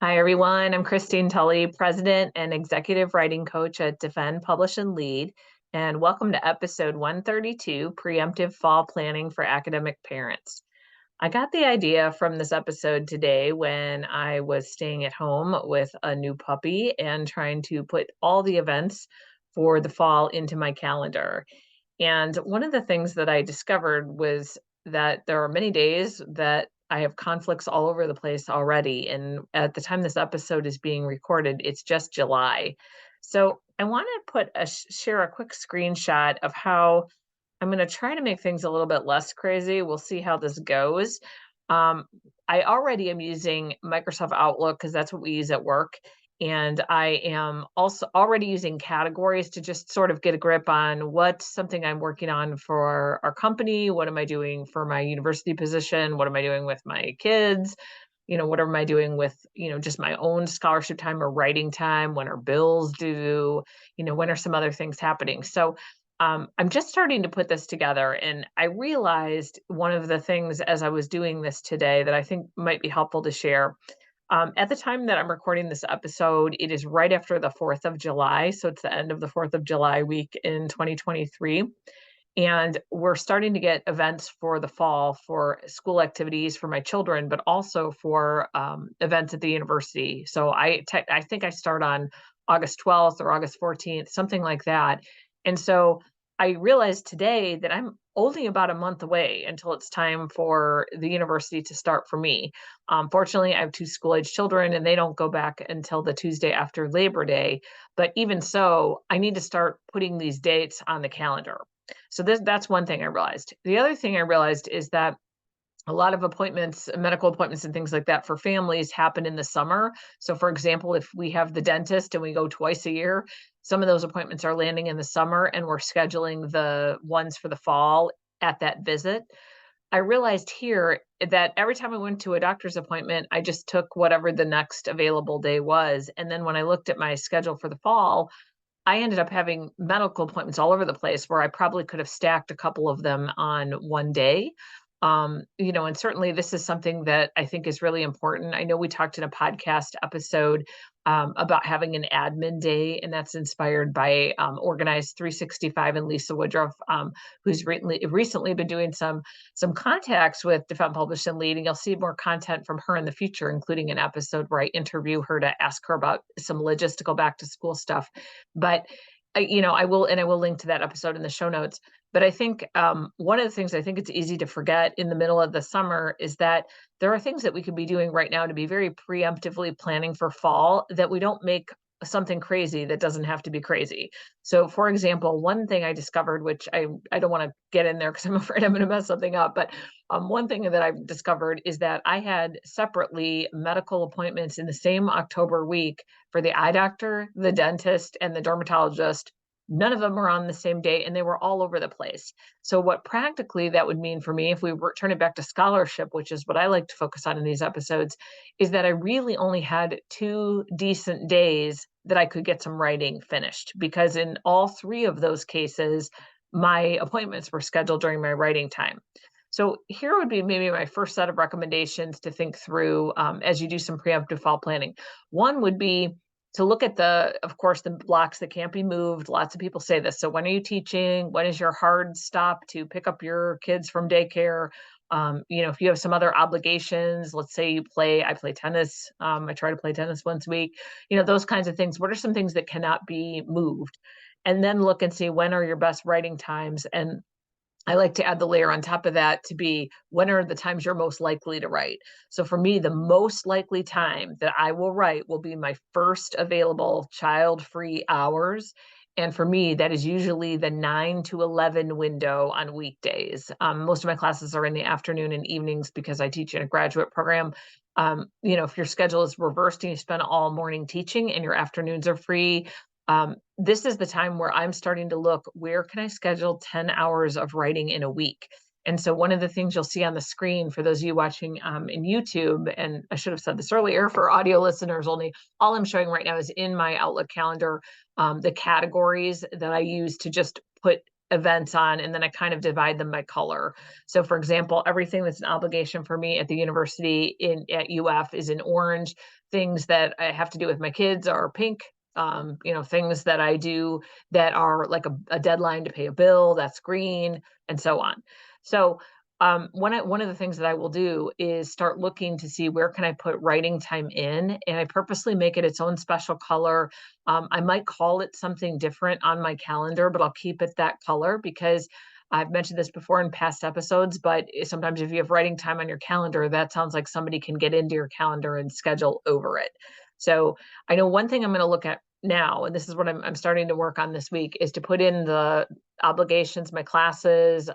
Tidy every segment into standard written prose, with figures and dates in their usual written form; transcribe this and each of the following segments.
Hi, everyone. I'm Christine Tulley, President and Executive Writing Coach at Defend, Publish, and Lead. And welcome to episode 132, Preemptive Fall Planning for Academic Parents. I got the idea from this episode today when I was staying at home with a new puppy and trying to put all the events for the fall into my calendar. And one of the things that I discovered was that there are many days that I have conflicts all over the place already. And at the time this episode is being recorded, it's just July. So I want to share a quick screenshot of how I'm going to try to make things a little bit less crazy. We'll see how this goes. Um, I already am using Microsoft Outlook because that's what we use at work. And I am also already using categories to just sort of get a grip on what's something I'm working on for our company. What am I doing for my university position? What am I doing with my kids? What am I doing with, just my own scholarship time or writing time? When are bills due? When are some other things happening? So I'm just starting to put this together. And I realized one of the things as I was doing this today that I think might be helpful to share. At the time that I'm recording this episode, it is right after the 4th of July. So it's the end of the 4th of July week in 2023. And we're starting to get events for the fall for school activities for my children, but also for events at the university. So I think I start on August 12th or August 14th, something like that. And so I realized today that I'm only about a month away until it's time for the university to start for me. Fortunately, I have two school age children and they don't go back until the Tuesday after Labor Day. But even so, I need to start putting these dates on the calendar. So that's one thing I realized. The other thing I realized is that a lot of appointments, medical appointments and things like that for families happen in the summer. So for example, if we have the dentist and we go twice a year, some of those appointments are landing in the summer and we're scheduling the ones for the fall at that visit. I realized here that every time I went to a doctor's appointment, I just took whatever the next available day was. And then when I looked at my schedule for the fall, I ended up having medical appointments all over the place where I probably could have stacked a couple of them on one day. And certainly this is something that I think is really important. I know we talked in a podcast episode about having an admin day, and that's inspired by Organized 365 and Lisa Woodruff, who's recently been doing some contacts with Defend, Publish, and Lead. And you'll see more content from her in the future, including an episode where I interview her to ask her about some logistical back to school stuff. But I will link to that episode in the show notes. But I think one of the things I think it's easy to forget in the middle of the summer is that there are things that we could be doing right now to be very preemptively planning for fall that we don't make something crazy that doesn't have to be crazy. So for example, one thing I discovered, which I don't want to get in there because I'm afraid I'm going to mess something up, but one thing that I've discovered is that I had separately medical appointments in the same October week for the eye doctor, the dentist, and the dermatologist. None of them were on the same day and they were all over the place. So, what practically that would mean for me, if we turn it back to scholarship, which is what I like to focus on in these episodes, is that I really only had 2 decent days that I could get some writing finished because in all three of those cases, my appointments were scheduled during my writing time. So here would be maybe my first set of recommendations to think through as you do some preemptive fall planning. One would be to look at of course, the blocks that can't be moved. Lots of people say this. So when are you teaching? When is your hard stop to pick up your kids from daycare? If you have some other obligations, let's say I play tennis. I try to play tennis once a week, those kinds of things. What are some things that cannot be moved? And then look and see when are your best writing times. And I like to add the layer on top of that to be when are the times you're most likely to write. So for me, the most likely time that I will write will be my first available child-free hours. And for me, that is usually the 9 to 11 window on weekdays. Most of my classes are in the afternoon and evenings because I teach in a graduate program. If your schedule is reversed and you spend all morning teaching and your afternoons are free, this is the time where I'm starting to look, where can I schedule 10 hours of writing in a week? And so one of the things you'll see on the screen for those of you watching in YouTube, and I should have said this earlier for audio listeners only, all I'm showing right now is in my Outlook calendar, the categories that I use to just put events on, and then I kind of divide them by color. So for example, everything that's an obligation for me at the university at UF is in orange. Things that I have to do with my kids are pink. Things that I do that are like a deadline to pay a bill, that's green, and so on. So one of the things that I will do is start looking to see where can I put writing time in, and I purposely make it its own special color. I might call it something different on my calendar, but I'll keep it that color because I've mentioned this before in past episodes, but sometimes if you have writing time on your calendar, that sounds like somebody can get into your calendar and schedule over it. So I know one thing I'm going to look at now, and this is what I'm starting to work on this week, is to put in the obligations, my classes,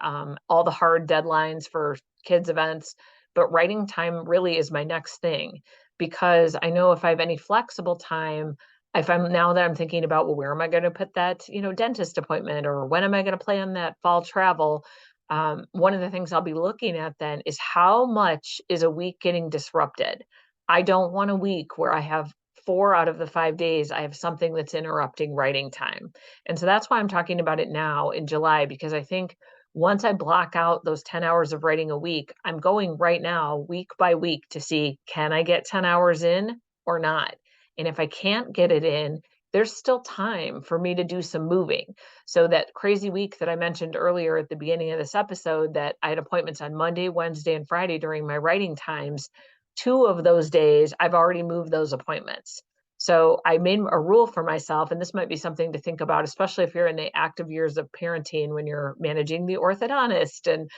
all the hard deadlines for kids' events. But writing time really is my next thing because I know if I have any flexible time, if I'm now that I'm thinking about, well, where am I going to put that, dentist appointment, or when am I going to plan that fall travel? One of the things I'll be looking at then is how much is a week getting disrupted. I don't want a week where I have 4 out of the 5 days I have something that's interrupting writing time. And so that's why I'm talking about it now in July, because I think once I block out those 10 hours of writing a week, I'm going right now, week by week, to see, can I get 10 hours in or not? And if I can't get it in, there's still time for me to do some moving. So that crazy week that I mentioned earlier at the beginning of this episode, that I had appointments on Monday, Wednesday, and Friday during my writing times, 2 of those days, I've already moved those appointments. So I made a rule for myself, and this might be something to think about, especially if you're in the active years of parenting, when you're managing the orthodontist and,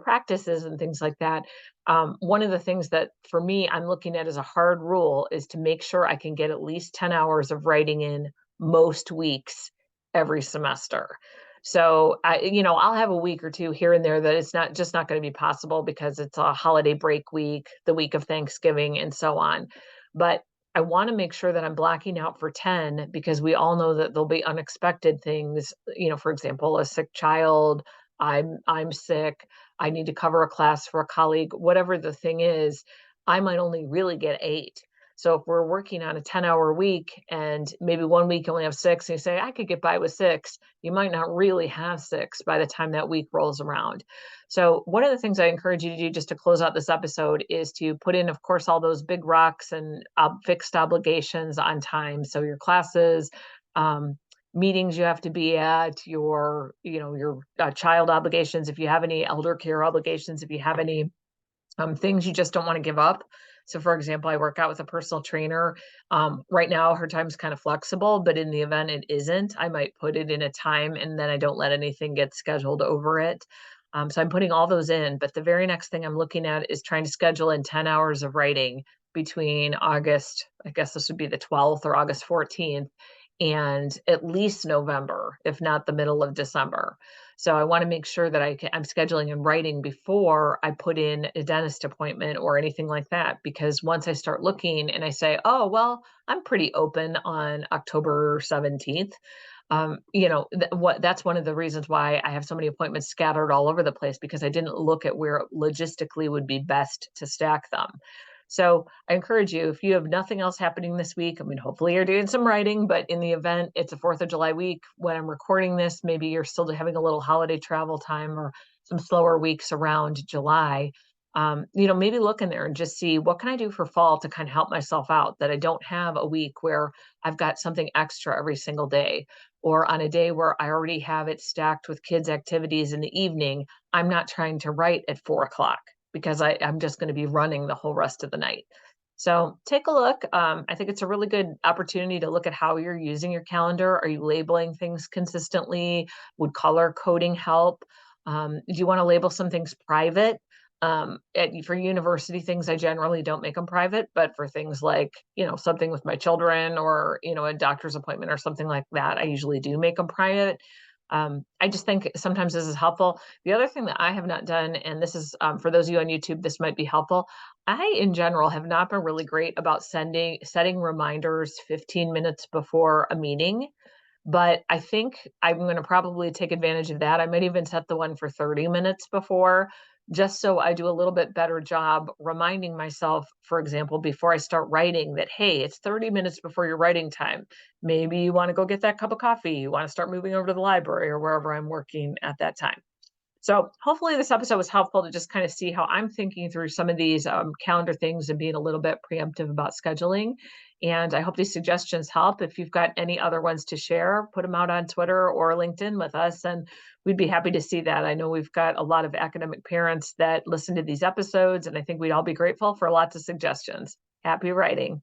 practices and things like that. One of the things that for me, I'm looking at as a hard rule is to make sure I can get at least 10 hours of writing in most weeks every semester. So I'll have a week or two here and there that it's not going to be possible because it's a holiday break week, the week of Thanksgiving, and so on. But I want to make sure that I'm blocking out for 10 because we all know that there'll be unexpected things, for example, a sick child, I'm sick, I need to cover a class for a colleague, whatever the thing is, I might only really get 8. So if we're working on a 10-hour week and maybe one week you only have 6 and you say, I could get by with 6, you might not really have 6 by the time that week rolls around. So one of the things I encourage you to do just to close out this episode is to put in, of course, all those big rocks and fixed obligations on time. So your classes, meetings you have to be at, your child obligations, if you have any elder care obligations, if you have any things you just don't want to give up. So for example, I work out with a personal trainer. Right now, her time's kind of flexible, but in the event it isn't, I might put it in a time and then I don't let anything get scheduled over it. So I'm putting all those in, but the very next thing I'm looking at is trying to schedule in 10 hours of writing between August, I guess this would be the 12th, or August 14th, and at least November, if not the middle of December. So I want to make sure that I'm scheduling and writing before I put in a dentist appointment or anything like that. Because once I start looking and I say, oh, well, I'm pretty open on October 17th, that's one of the reasons why I have so many appointments scattered all over the place, because I didn't look at where logistically would be best to stack them. So I encourage you, if you have nothing else happening this week, I mean, hopefully you're doing some writing, but in the event it's a 4th of July week when I'm recording this, maybe you're still having a little holiday travel time or some slower weeks around July. Maybe look in there and just see, what can I do for fall to kind of help myself out, that I don't have a week where I've got something extra every single day, or on a day where I already have it stacked with kids' activities in the evening, I'm not trying to write at 4 o'clock because I'm just going to be running the whole rest of the night. So take a look. I think it's a really good opportunity to look at how you're using your calendar. Are you labeling things consistently? Would color coding help? Do you want to label some things private? For university things, I generally don't make them private, but for things like, something with my children, or, a doctor's appointment or something like that, I usually do make them private. I just think sometimes this is helpful. The other thing that I have not done, and this is for those of you on YouTube, this might be helpful. I, in general, have not been really great about setting reminders 15 minutes before a meeting. But I think I'm going to probably take advantage of that. I might even set the one for 30 minutes before, just so I do a little bit better job reminding myself, for example, before I start writing that, hey, it's 30 minutes before your writing time. Maybe you want to go get that cup of coffee. You want to start moving over to the library or wherever I'm working at that time. So hopefully this episode was helpful to just kind of see how I'm thinking through some of these calendar things and being a little bit preemptive about scheduling. And I hope these suggestions help. If you've got any other ones to share, put them out on Twitter or LinkedIn with us, and we'd be happy to see that. I know we've got a lot of academic parents that listen to these episodes, and I think we'd all be grateful for lots of suggestions. Happy writing.